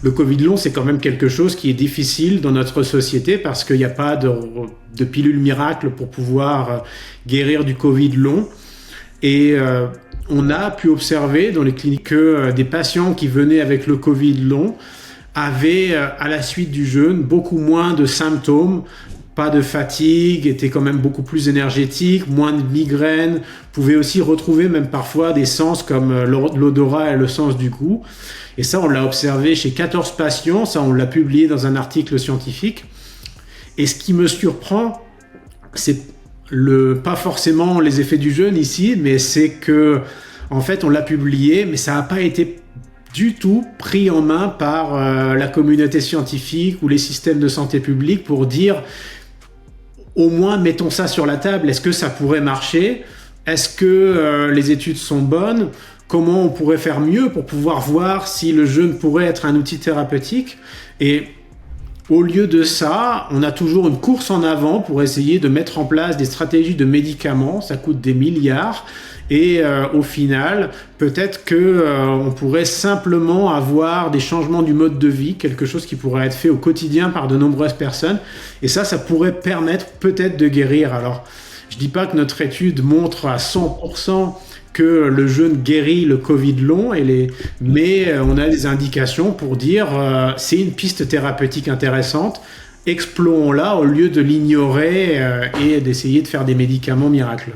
le Covid long, c'est quand même quelque chose qui est difficile dans notre société parce qu'il n'y a pas de pilule miracle pour pouvoir guérir du Covid long. Et on a pu observer dans les cliniques que des patients qui venaient avec le Covid long avaient, à la suite du jeûne, beaucoup moins de symptômes, pas de fatigue, étaient quand même beaucoup plus énergétiques, moins de migraines, pouvaient aussi retrouver même parfois des sens comme l'odorat et le sens du goût. Et ça, on l'a observé chez 14 patients, ça on l'a publié dans un article scientifique. Et ce qui me surprend, c'est pas forcément les effets du jeûne ici, mais c'est que, en fait, on l'a publié, mais ça n'a pas été du tout pris en main par la communauté scientifique ou les systèmes de santé publique pour dire au moins mettons ça sur la table, est-ce que ça pourrait marcher? Est-ce que les études sont bonnes? Comment on pourrait faire mieux pour pouvoir voir si le jeûne pourrait être un outil thérapeutique? Et au lieu de ça, on a toujours une course en avant pour essayer de mettre en place des stratégies de médicaments, ça coûte des milliards. Et au final, peut-être qu'on pourrait simplement avoir des changements du mode de vie, quelque chose qui pourrait être fait au quotidien par de nombreuses personnes. Et ça pourrait permettre peut-être de guérir. Alors, je ne dis pas que notre étude montre à 100% que le jeûne guérit le Covid long, mais on a des indications pour dire c'est une piste thérapeutique intéressante. Explorons-la au lieu de l'ignorer et d'essayer de faire des médicaments miracles.